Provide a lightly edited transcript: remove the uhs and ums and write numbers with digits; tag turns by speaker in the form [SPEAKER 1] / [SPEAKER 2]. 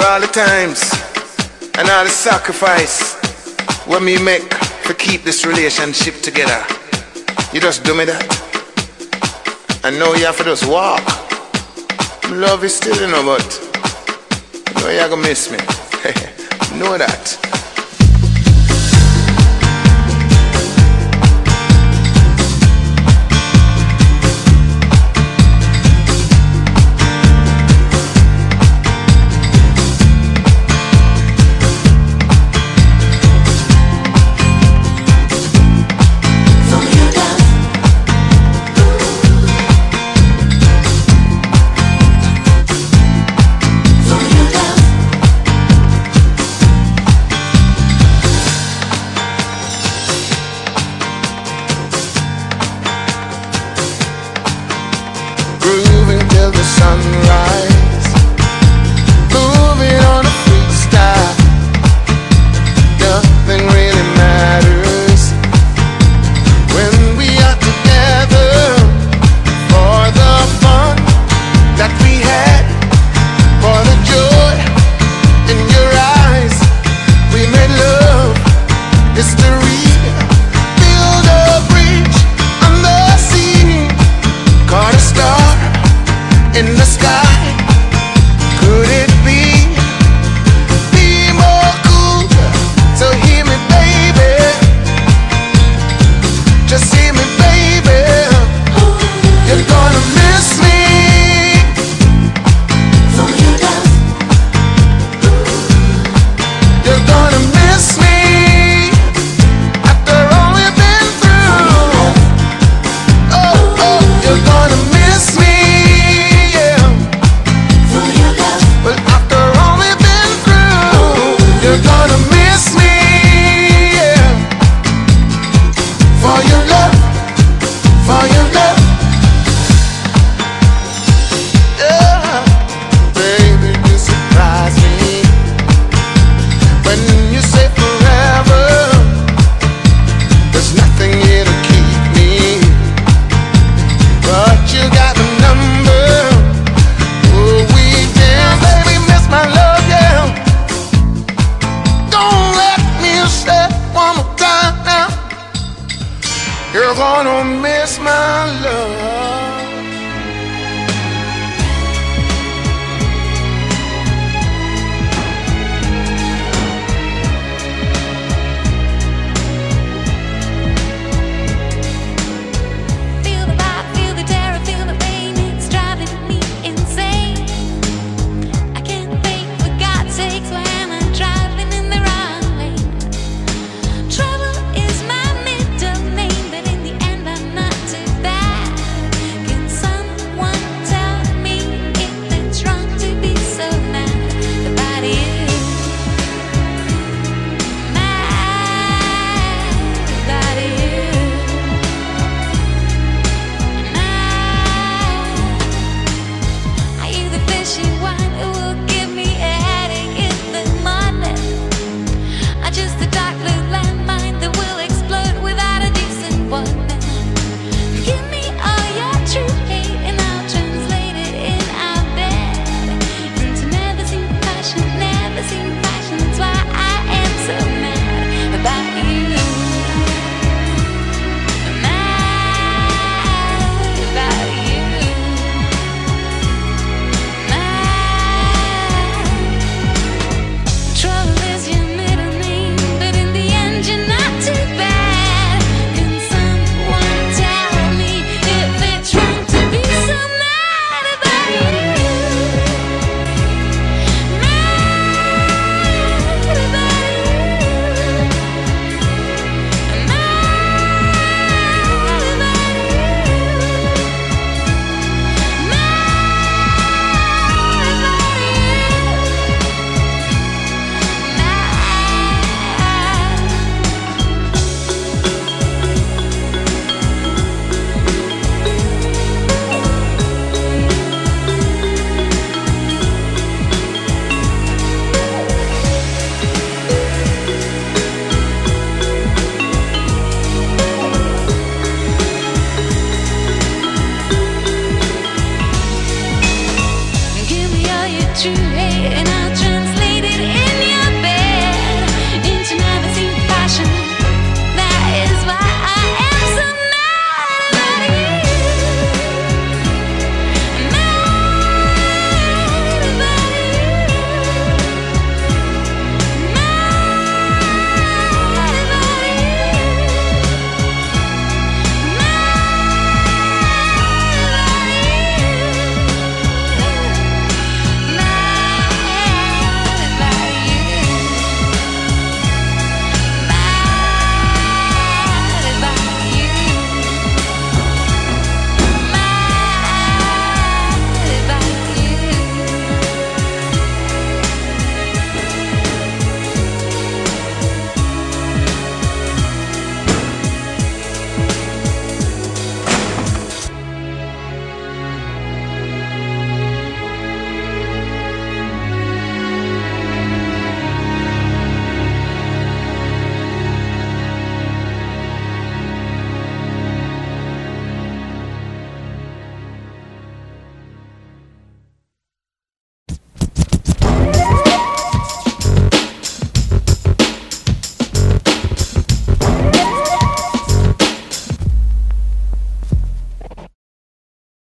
[SPEAKER 1] all the times and all the sacrifice what me make to keep this relationship together. You just do me that. And now you have to just walk. Love is still, you know, but you know you're gonna miss me. Know that. Till the sunrise, moving on a freestyle. Nothing really matters when we are together. For the fun that we had, for the joy in your eyes, we made love, history. Build a bridge on the sea, caught a star in the sky. Could it be more cool? So hear me, baby. Just hear me, baby. You're gonna miss me. You're gonna miss me after all we've been through. Oh, oh, you're gonna miss me. You're gonna miss me, yeah. For your love, for your love, yeah. Baby, you surprise me when you say forever. There's nothing here to keep me, but you got the number. Oh, we damn, baby, miss my love, yeah. Don't let me say one more time now. You're gonna miss my love.
[SPEAKER 2] Feel the vibe, feel the terror, feel the pain. It's driving me insane. I can't think, for God's sakes, why am I driving in the wrong lane? Trouble is my middle name, but in the end I'm not too bad. Can someone tell me if it's wrong to be so mad about you? Mad about you. Are you the fishy one who will give me a headache in the morning? Or just the dark blue landmine that will explode without a decent warning? Give me all your true hate and I'll translate it in our bed into never seen passion, never seen passion. That's why I am so mad about you. Mad about you. Trouble is your middle name, but in the end you're not too bad. Can someone tell me if it's wrong to be so mad about you? Mad about you. Mad about you. Give me all your true hate and